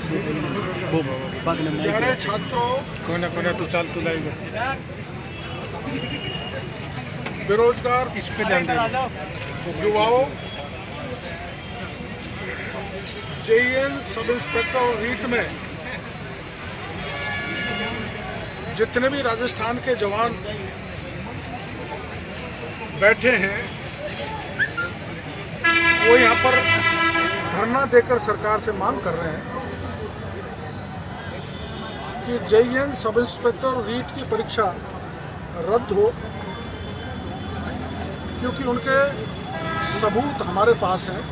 प्यारे छात्रों, बेरोजगार युवाओं, जेईएन सब इंस्पेक्टर और रीट में जितने भी राजस्थान के जवान बैठे हैं वो यहाँ पर धरना देकर सरकार से मांग कर रहे हैं कि जेईएन सब इंस्पेक्टर और रीट की परीक्षा रद्द हो, क्योंकि उनके सबूत हमारे पास हैं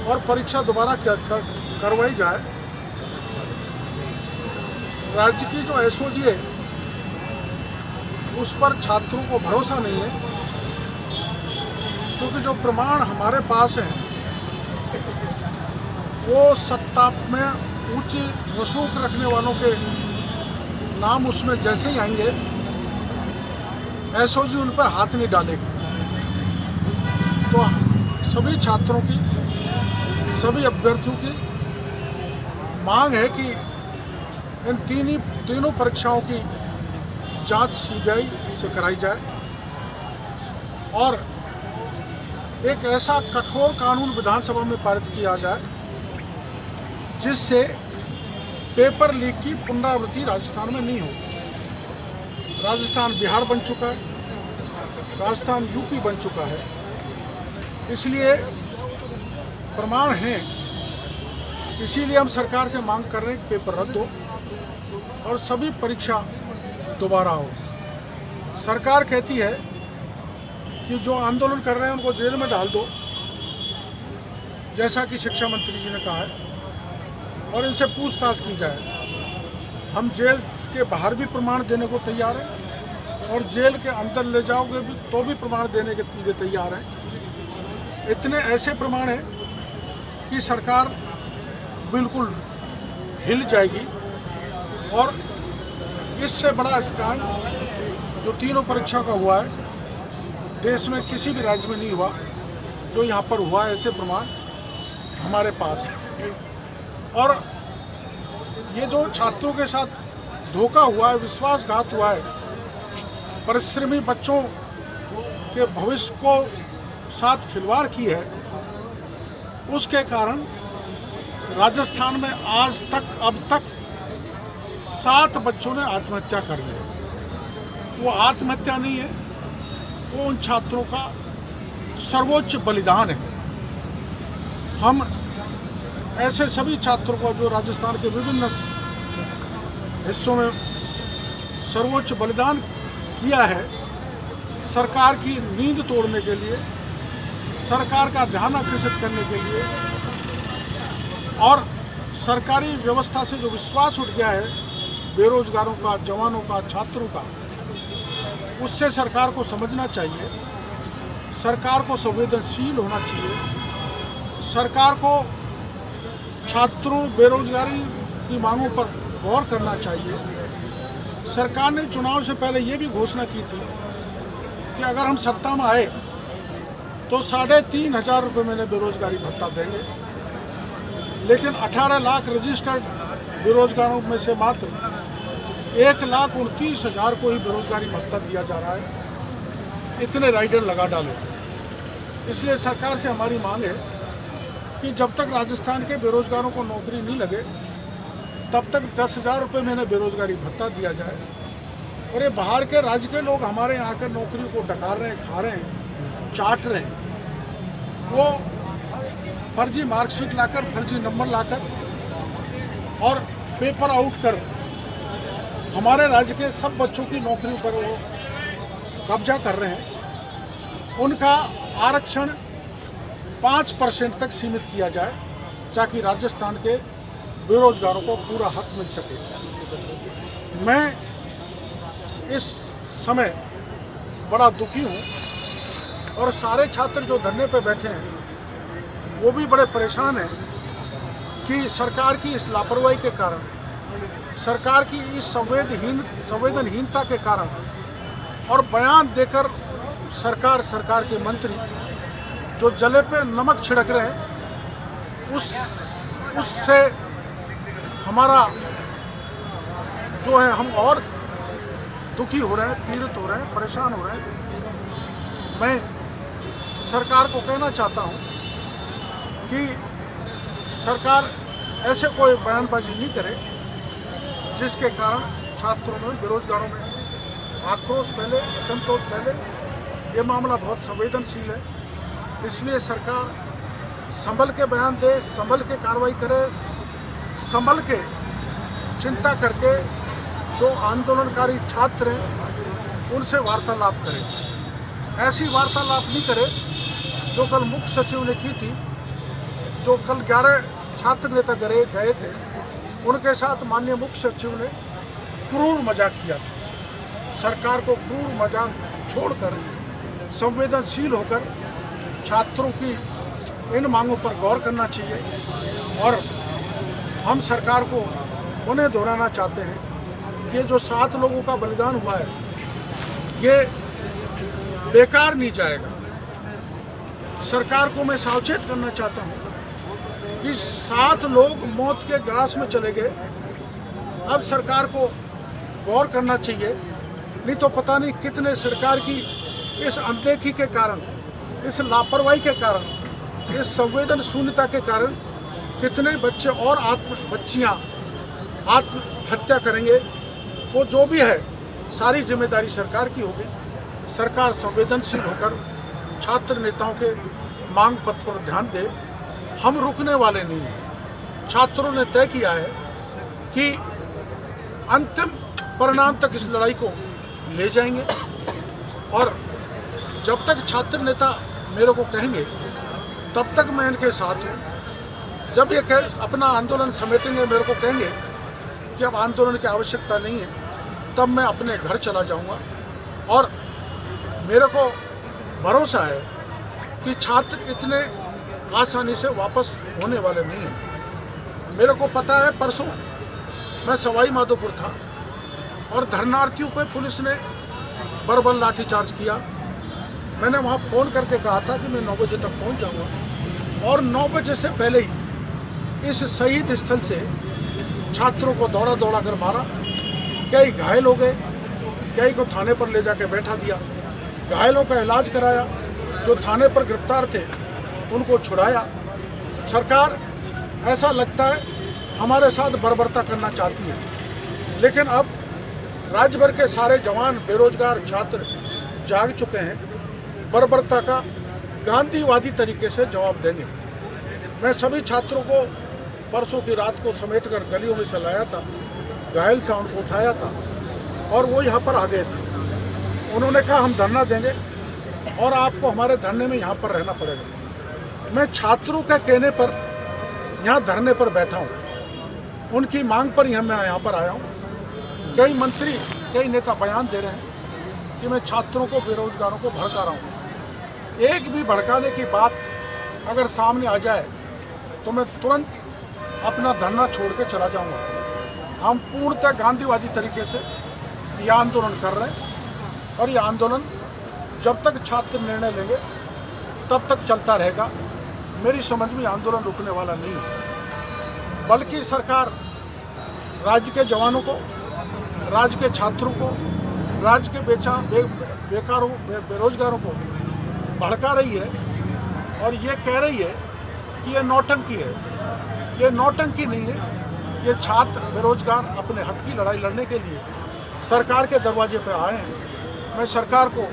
और परीक्षा दोबारा करवाई जाए। राज्य की जो एसओजी है उस पर छात्रों को भरोसा नहीं है, क्योंकि जो प्रमाण हमारे पास हैं वो सत्ता में ऊंची रसूख रखने वालों के नाम उसमें जैसे ही आएंगे एसओजी उन पर हाथ नहीं डालेगी। तो सभी छात्रों की, सभी अभ्यर्थियों की मांग है कि इन तीनों परीक्षाओं की जांच सीबीआई से कराई जाए और एक ऐसा कठोर कानून विधानसभा में पारित किया जाए जिससे पेपर लीक की पुनरावृत्ति राजस्थान में नहीं हो। राजस्थान बिहार बन चुका है, राजस्थान यूपी बन चुका है, इसलिए प्रमाण हैं। इसीलिए हम सरकार से मांग कर रहे हैं कि पेपर रद्द हो और सभी परीक्षा दोबारा हो। सरकार कहती है कि जो आंदोलन कर रहे हैं उनको जेल में डाल दो, जैसा कि शिक्षा मंत्री जी ने कहा है, और इनसे पूछताछ की जाए। हम जेल के बाहर भी प्रमाण देने को तैयार हैं और जेल के अंदर ले जाओगे भी तो भी प्रमाण देने के लिए तैयार हैं। इतने ऐसे प्रमाण हैं कि सरकार बिल्कुल हिल जाएगी और इससे बड़ा स्कैम जो तीनों परीक्षा का हुआ है देश में किसी भी राज्य में नहीं हुआ, जो यहाँ पर हुआ है, ऐसे प्रमाण हमारे पास है। और ये जो छात्रों के साथ धोखा हुआ है, विश्वासघात हुआ है, परिश्रमी बच्चों के भविष्य को साथ खिलवाड़ की है, उसके कारण राजस्थान में आज तक अब तक 7 बच्चों ने आत्महत्या कर ली। वो आत्महत्या नहीं है, वो उन छात्रों का सर्वोच्च बलिदान है। हम ऐसे सभी छात्रों को जो राजस्थान के विभिन्न हिस्सों में सर्वोच्च बलिदान किया है, सरकार की नींद तोड़ने के लिए, सरकार का ध्यान आकर्षित करने के लिए और सरकारी व्यवस्था से जो विश्वास उठ गया है बेरोजगारों का, जवानों का, छात्रों का, उससे सरकार को समझना चाहिए। सरकार को संवेदनशील होना चाहिए। सरकार को छात्रों, बेरोजगारी की मांगों पर गौर करना चाहिए। सरकार ने चुनाव से पहले ये भी घोषणा की थी कि अगर हम सत्ता में आए तो 3,500 रुपये महीने बेरोजगारी भत्ता देंगे, लेकिन 18 लाख रजिस्टर्ड बेरोजगारों में से मात्र 1,29,000 को ही बेरोजगारी भत्ता दिया जा रहा है। इतने राइडर लगा डाले। इसलिए सरकार से हमारी मांग है कि जब तक राजस्थान के बेरोजगारों को नौकरी नहीं लगे तब तक 10,000 रुपये महीने बेरोजगारी भत्ता दिया जाए। और ये बाहर के राज्य के लोग हमारे यहाँ आकर नौकरियों को डकार रहे हैं, खा रहे हैं, चाट रहे हैं। वो फर्जी मार्कशीट लाकर, फर्जी नंबर लाकर और पेपर आउट कर हमारे राज्य के सब बच्चों की नौकरियों पर वो कब्जा कर रहे हैं। उनका आरक्षण 5% तक सीमित किया जाए ताकि राजस्थान के बेरोजगारों को पूरा हक मिल सके। मैं इस समय बड़ा दुखी हूँ और सारे छात्र जो धरने पर बैठे हैं वो भी बड़े परेशान हैं कि सरकार की इस लापरवाही के कारण, सरकार की इस संवेदनहीनता के कारण और बयान देकर सरकार के मंत्री जो जले पे नमक छिड़क रहे हैं उससे हमारा जो है, हम और दुखी हो रहे हैं, पीड़ित हो रहे हैं, परेशान हो रहे हैं। मैं सरकार को कहना चाहता हूं कि सरकार ऐसे कोई बयानबाजी नहीं करे जिसके कारण छात्रों में, बेरोजगारों में आक्रोश फैले, असंतोष फैले। ये मामला बहुत संवेदनशील है, इसलिए सरकार संभल के बयान दे, संभल के कार्रवाई करे, संभल के चिंता करके जो आंदोलनकारी छात्र हैं उनसे वार्तालाप करें। ऐसी वार्तालाप नहीं करे जो कल मुख्य सचिव ने की थी, जो कल 11 छात्र नेता गए थे, उनके साथ माननीय मुख्य सचिव ने क्रूर मजाक किया था। सरकार को क्रूर मजाक छोड़कर संवेदनशील होकर छात्रों की इन मांगों पर गौर करना चाहिए। और हम सरकार को उन्हें दोहराना चाहते हैं कि ये जो 7 लोगों का बलिदान हुआ है, ये बेकार नहीं जाएगा। सरकार को मैं सावचेत करना चाहता हूँ कि 7 लोग मौत के ग्रास में चले गए। अब सरकार को गौर करना चाहिए, नहीं तो पता नहीं कितने सरकार की इस अनदेखी के कारण, इस लापरवाही के कारण, इस संवेदन शून्यता के कारण कितने बच्चे और बच्चियां आत्महत्या करेंगे। वो जो भी है, सारी जिम्मेदारी सरकार की होगी। सरकार संवेदनशील होकर छात्र नेताओं के मांग पत्र पर ध्यान दे। हम रुकने वाले नहीं हैं। छात्रों ने तय किया है कि अंतिम परिणाम तक इस लड़ाई को ले जाएंगे, और जब तक छात्र नेता मेरे को कहेंगे तब तक मैं इनके साथ हूँ। जब ये अपना आंदोलन समेटेंगे, मेरे को कहेंगे कि अब आंदोलन की आवश्यकता नहीं है, तब मैं अपने घर चला जाऊँगा। और मेरे को भरोसा है कि छात्र इतने आसानी से वापस होने वाले नहीं हैं। मेरे को पता है, परसों मैं सवाई माधोपुर था और धरनार्थियों पे पुलिस ने बर्बर लाठीचार्ज किया। मैंने वहाँ फ़ोन करके कहा था कि मैं 9 बजे तक पहुँच जाऊँगा, और 9 बजे से पहले ही इस शहीद स्थल से छात्रों को दौड़ा दौड़ा कर मारा। कई घायल हो गए, कई को थाने पर ले जाके बैठा दिया, घायलों का इलाज कराया, जो थाने पर गिरफ्तार थे उनको छुड़ाया। सरकार ऐसा लगता है हमारे साथ बर्बरता करना चाहती है, लेकिन अब राज्य भर के सारे जवान, बेरोजगार छात्र जाग चुके हैं। बर्बरता का गांधीवादी तरीके से जवाब देंगे। मैं सभी छात्रों को परसों की रात को समेटकर गलियों में से लाया था, घायल था उनको उठाया था, और वो यहाँ पर आ गए थे। उन्होंने कहा हम धरना देंगे और आपको हमारे धरने में यहाँ पर रहना पड़ेगा। मैं छात्रों के कहने पर यहाँ धरने पर बैठा हूँ, उनकी मांग पर मैं यहाँ पर आया हूँ। कई मंत्री, कई नेता बयान दे रहे हैं कि मैं छात्रों को, बेरोजगारों को भड़का रहा हूँ। एक भी भड़काने की बात अगर सामने आ जाए तो मैं तुरंत अपना धरना छोड़ के चला जाऊँगा। हम पूर्णतः गांधीवादी तरीके से यह आंदोलन कर रहे हैं, और यह आंदोलन जब तक छात्र निर्णय लेंगे तब तक चलता रहेगा। मेरी समझ में आंदोलन रुकने वाला नहीं है, बल्कि सरकार राज्य के जवानों को, राज्य के छात्रों को, राज्य के बेकारों, बेरोजगारों को भड़का रही है, और ये कह रही है कि ये नौटंकी है। ये नौटंकी नहीं है। ये छात्र, बेरोजगार अपने हक की लड़ाई लड़ने के लिए सरकार के दरवाजे पर आए हैं। मैं सरकार को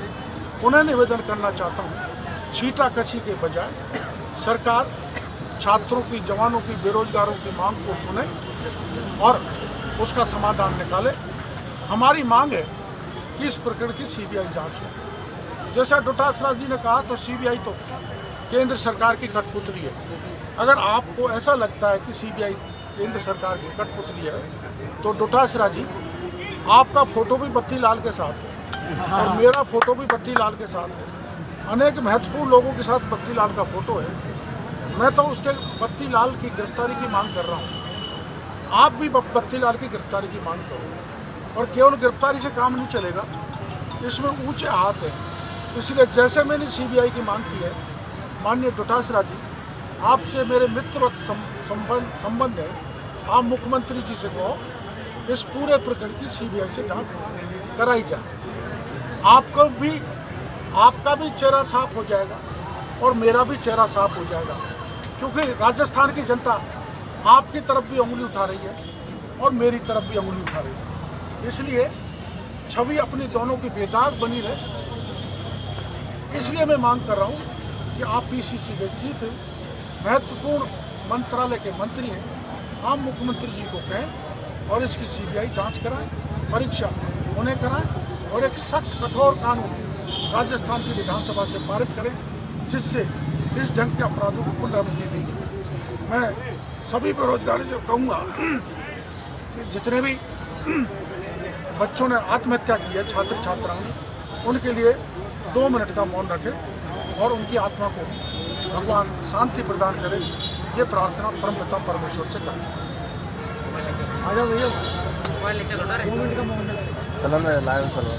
पुनः निवेदन करना चाहता हूँ, छींटाकशी के बजाय सरकार छात्रों की, जवानों की, बेरोजगारों की मांग को सुने और उसका समाधान निकाले। हमारी मांग है कि इस प्रकरण की सीबीआई जांच हो। जैसा डोटासरा जी ने कहा, तो सीबीआई तो केंद्र सरकार की कठपुतली है। अगर आपको ऐसा लगता है कि सीबीआई केंद्र सरकार की कठपुतली है, तो डोटासरा जी, आपका फोटो भी बत्ती लाल के साथ है और मेरा फोटो भी बत्ती लाल के साथ है। अनेक महत्वपूर्ण लोगों के साथ बत्ती लाल का फोटो है। मैं तो उसके बत्ती लाल की गिरफ्तारी की मांग कर रहा हूँ। आप भी बत्ती लाल की गिरफ्तारी की मांग करो, और केवल गिरफ्तारी से काम नहीं चलेगा, इसमें ऊंचे हाथ हैं। इसलिए जैसे मैंने सीबीआई की मांग की है, माननीय डोटासरा जी, आपसे मेरे मित्र संबंध है, आप मुख्यमंत्री जी से कहो इस पूरे प्रकरण की सीबीआई से जांच कराई जाए। आपका भी चेहरा साफ हो जाएगा और मेरा भी चेहरा साफ हो जाएगा, क्योंकि राजस्थान की जनता आपकी तरफ भी उंगली उठा रही है और मेरी तरफ भी उंगली उठा रही है। इसलिए छवि अपनी दोनों की बेदाग बनी रहे। इसलिए मैं मांग कर रहा हूँ कि आप पीसीसी के चीफ हैं, महत्वपूर्ण मंत्रालय के मंत्री हैं, आप मुख्यमंत्री जी को कहें और इसकी सीबीआई जांच कराएं, परीक्षा उन्हें कराएं और एक सख्त कठोर कानून राजस्थान की विधानसभा से पारित करें, जिससे इस ढंग के अपराधों को पुनरावृत्ति नहीं। मैं सभी बेरोजगारी से कहूँगा कि जितने भी बच्चों ने आत्महत्या की है, छात्र छात्राओं ने, उनके लिए 2 मिनट का मौन रखें और उनकी आत्मा को भगवान शांति प्रदान करें। ये प्रार्थना परमपिता परमेश्वर से करते हैं। आ जाओ भैया, 2 मिनट का मौन रखें। चलो मैं लाइव चलो।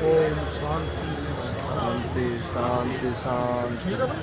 ओम शांति शांति शांति शांति।